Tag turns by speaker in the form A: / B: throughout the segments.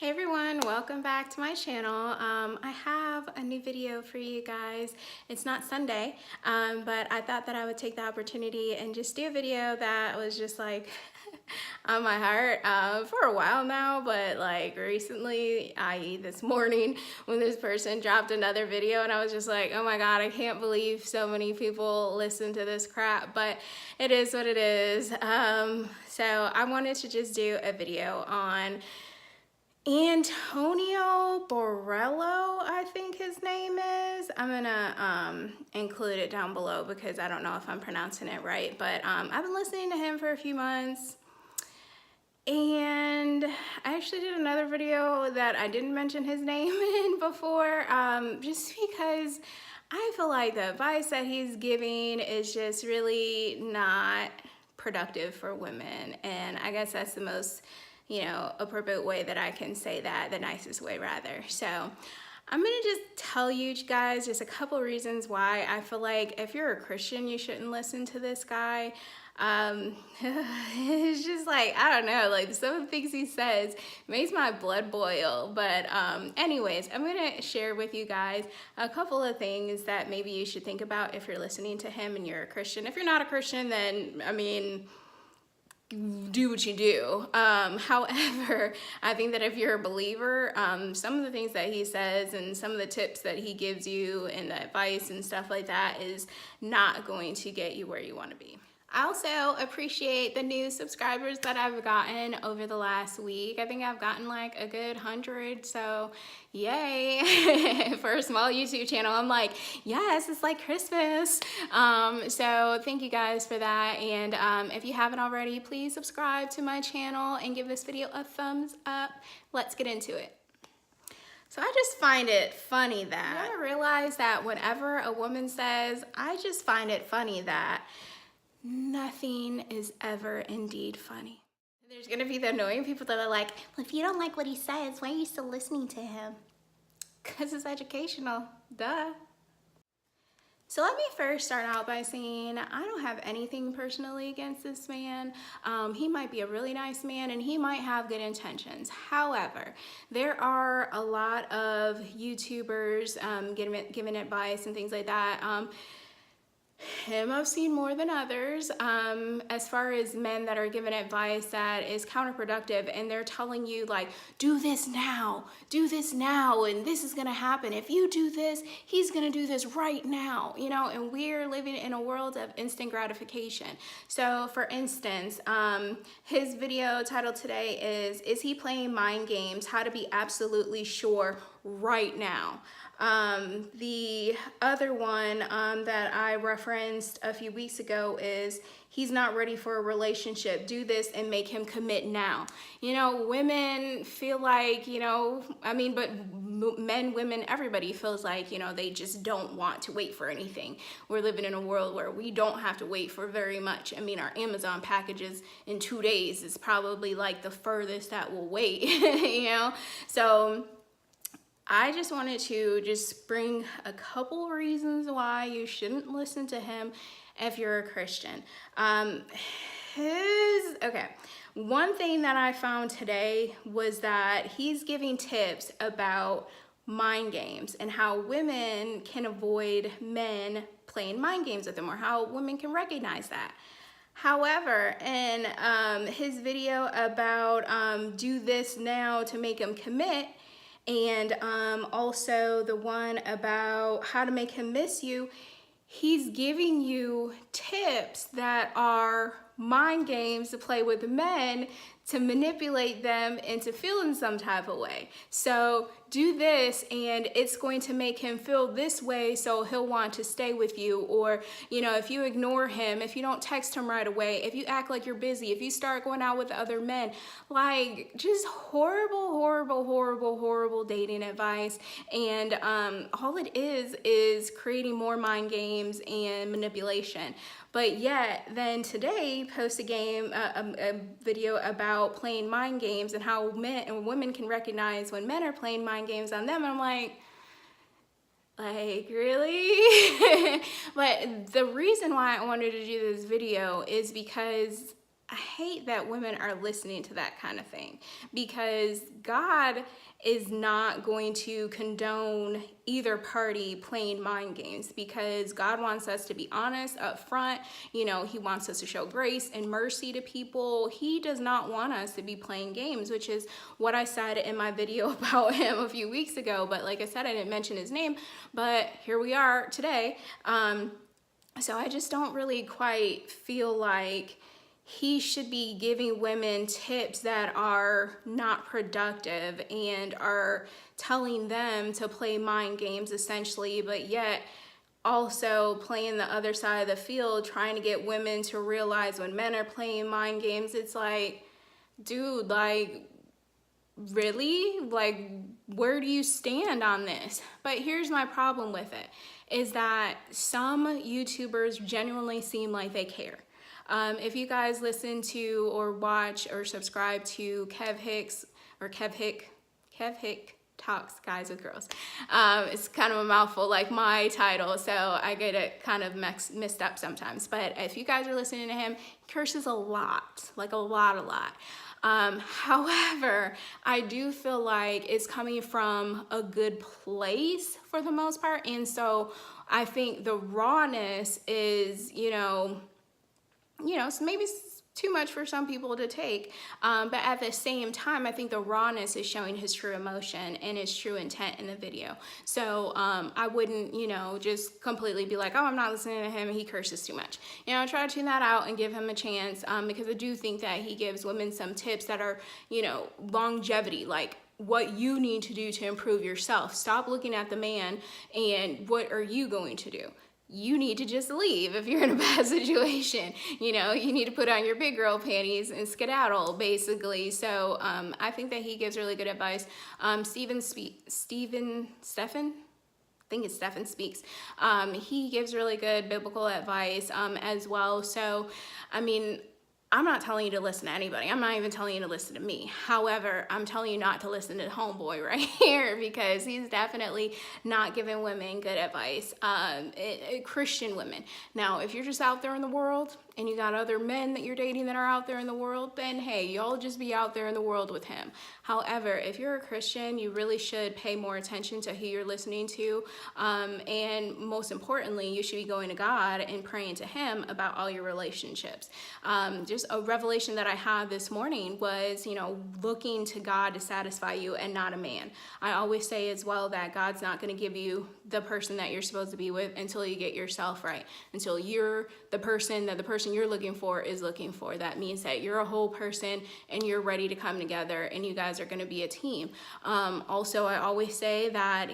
A: Hey everyone, welcome back to my channel. I have a new video for you guys. It's not Sunday, but I thought that I would take the opportunity and just do a video that was just like on my heart for a while now, but like recently, i.e. this morning, when this person dropped another video and I was just like, oh my god, I can't believe so many people listen to this crap, but it is what it is. So I wanted to just do a video on Antonio Borrello, I think his name is. I'm gonna include it down below because I don't know if I'm pronouncing it right, but I've been listening to him for a few months, and I actually did another video that I didn't mention his name in before, just because I feel like the advice that he's giving is just really not productive for women, and I guess that's the most appropriate way that I can say that, the nicest way rather. So I'm gonna just tell you guys just a couple reasons why I feel like if you're a Christian, you shouldn't listen to this guy. It's just like, I don't know, like some of the things he says makes my blood boil. But anyways, I'm gonna share with you guys a couple of things that maybe you should think about if you're listening to him and you're a Christian. If you're not a Christian, then I mean, do what you do. However, I think that if you're a believer, some of the things that he says and some of the tips that he gives you and the advice and stuff like that is not going to get you where you want to be. I also appreciate the new subscribers that I've gotten over the last week. I think I've gotten like a good 100, so yay. For a small YouTube channel, I'm like, yes, it's like Christmas. So thank you guys for that, and if you haven't already, please subscribe to my channel and give this video a thumbs up. Let's get into it. So I just find it funny that, you ever realize that whenever a woman says, I just find it funny that nothing is ever indeed funny. There's gonna be the annoying people that are like, well, if you don't like what he says, why are you still listening to him? Because it's educational, duh. So let me first start out by saying I don't have anything personally against this man. He might be a really nice man and he might have good intentions. However, there are a lot of YouTubers giving advice and things like that. Him I've seen more than others, as far as men that are giving advice that is counterproductive, and they're telling you like, do this now, and this is gonna happen. If you do this, he's gonna do this right now, and we're living in a world of instant gratification. So for instance, his video title today is he playing mind games? How to be absolutely sure right now. The other one that I referenced a few weeks ago is he's not ready for a relationship. Do this and make him commit now. Women feel like, but men, women, everybody feels like, they just don't want to wait for anything. We're living in a world where we don't have to wait for very much. Our Amazon packages in 2 days is probably like the furthest that we'll wait, So I just wanted to just bring a couple reasons why you shouldn't listen to him if you're a Christian. One thing that I found today was that he's giving tips about mind games and how women can avoid men playing mind games with them, or how women can recognize that. However, in his video about do this now to make him commit, and also the one about how to make him miss you, he's giving you tips that are mind games to play with men to manipulate them into feeling some type of way. So do this and it's going to make him feel this way, so he'll want to stay with you. Or, if you ignore him, if you don't text him right away, if you act like you're busy, if you start going out with other men, like just horrible dating advice. And all it is creating more mind games and manipulation. But yet, then today, post a video about playing mind games and how men and women can recognize when men are playing mind games on them. And I'm like, really? But the reason why I wanted to do this video is because I hate that women are listening to that kind of thing, because God is not going to condone either party playing mind games, because God wants us to be honest up front. You know, he wants us to show grace and mercy to people. He does not want us to be playing games, which is what I said in my video about him a few weeks ago. But like I said, I didn't mention his name, but here we are today. So I just don't really quite feel like he should be giving women tips that are not productive and are telling them to play mind games essentially, but yet also playing the other side of the field, trying to get women to realize when men are playing mind games. It's like, dude, like, really? Like, where do you stand on this? But here's my problem with it, is that some YouTubers genuinely seem like they care. If you guys listen to or watch or subscribe to Kev Hick Talks Guys with Girls, it's kind of a mouthful like my title, so I get it kind of mixed up sometimes. But if you guys are listening to him, he curses a lot, like a lot. However, I do feel like it's coming from a good place for the most part, and so I think the rawness is, so maybe it's too much for some people to take, but at the same time, I think the rawness is showing his true emotion and his true intent in the video. So I wouldn't, just completely be like, oh, I'm not listening to him, he curses too much. Try to tune that out and give him a chance, because I do think that he gives women some tips that are, longevity, like what you need to do to improve yourself. Stop looking at the man and what are you going to do? You need to just leave if you're in a bad situation. You need to put on your big girl panties and skedaddle, basically. So I think that he gives really good advice. Stephen, I think it's Stephen Speaks. He gives really good biblical advice as well. So, I'm not telling you to listen to anybody. I'm not even telling you to listen to me. However, I'm telling you not to listen to homeboy right here, because he's definitely not giving women good advice. Christian women. Now, if you're just out there in the world and you got other men that you're dating that are out there in the world, then hey, y'all just be out there in the world with him. However, if you're a Christian, you really should pay more attention to who you're listening to. And most importantly, you should be going to God and praying to him about all your relationships. Just a revelation that I had this morning was, looking to God to satisfy you and not a man. I always say as well that God's not going to give you the person that you're supposed to be with until you get yourself right, until you're the person that the person you're looking for is looking for. That means that you're a whole person and you're ready to come together and you guys are going to be a team. Also, I always say that,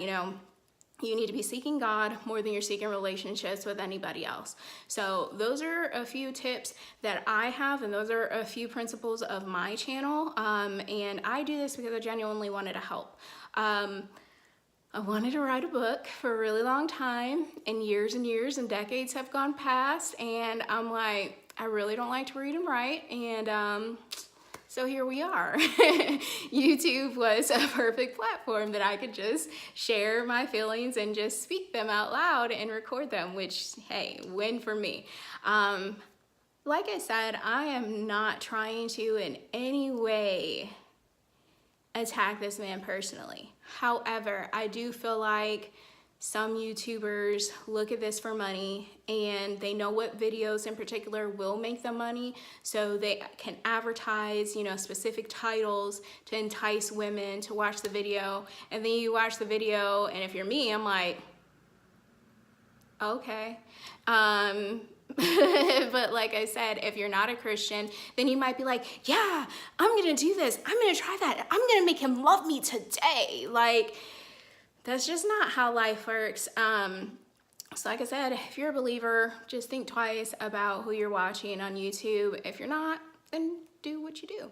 A: you need to be seeking God more than you're seeking relationships with anybody else. So those are a few tips that I have, and those are a few principles of my channel. And I do this because I genuinely wanted to help. I wanted to write a book for a really long time, and years and decades have gone past, and I'm like, I really don't like to read and write, and so here we are. YouTube was a perfect platform that I could just share my feelings and just speak them out loud and record them, which, hey, win for me. Like I said, I am not trying to in any way attack this man personally. However, I do feel like some YouTubers look at this for money and they know what videos in particular will make them money, so they can advertise, specific titles to entice women to watch the video. And then you watch the video, and if you're me, I'm like, okay. But like I said, if you're not a Christian, then you might be like, yeah, I'm gonna do this. I'm gonna try that. I'm gonna make him love me today. Like, that's just not how life works. So like I said, if you're a believer, just think twice about who you're watching on YouTube. If you're not, then do what you do.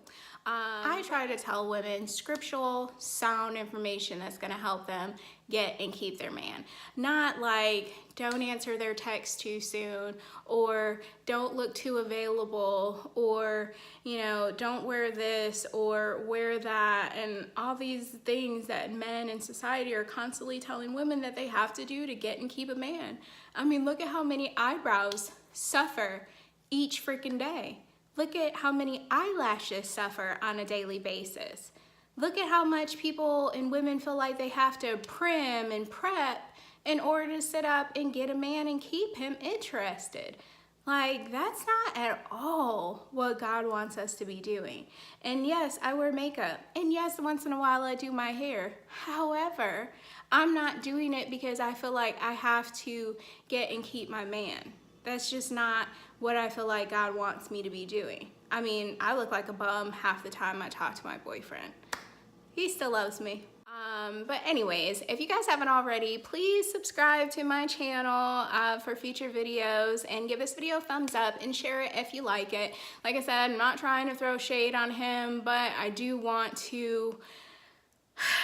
A: I try to tell women scriptural, sound information that's going to help them get and keep their man. Not like, don't answer their text too soon, or don't look too available, or, don't wear this or wear that, and all these things that men in society are constantly telling women that they have to do to get and keep a man. Look at how many eyebrows suffer each freaking day. Look at how many eyelashes suffer on a daily basis. Look at how much people and women feel like they have to prim and prep in order to sit up and get a man and keep him interested. Like, that's not at all what God wants us to be doing. And yes, I wear makeup. And yes, once in a while I do my hair. However, I'm not doing it because I feel like I have to get and keep my man. That's just not what I feel like God wants me to be doing. I mean, I look like a bum half the time I talk to my boyfriend. He still loves me. But anyways, if you guys haven't already, please subscribe to my channel for future videos, and give this video a thumbs up and share it if you like it. Like I said, I'm not trying to throw shade on him, but I do want to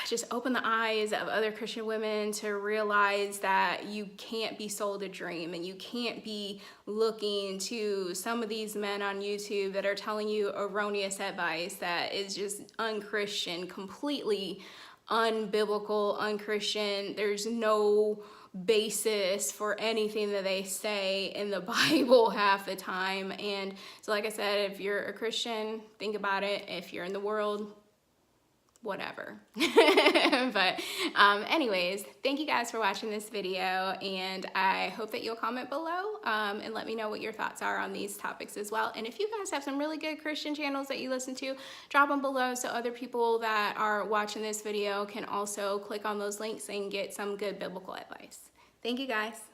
A: just open the eyes of other Christian women to realize that you can't be sold a dream, and you can't be looking to some of these men on YouTube that are telling you erroneous advice that is just unchristian, completely unbiblical, unchristian. There's no basis for anything that they say in the Bible half the time. And so, like I said, if you're a Christian, think about it. If you're in the world, whatever. But anyways, thank you guys for watching this video, and I hope that you'll comment below and let me know what your thoughts are on these topics as well. And if you guys have some really good Christian channels that you listen to, drop them below so other people that are watching this video can also click on those links and get some good biblical advice. Thank you guys.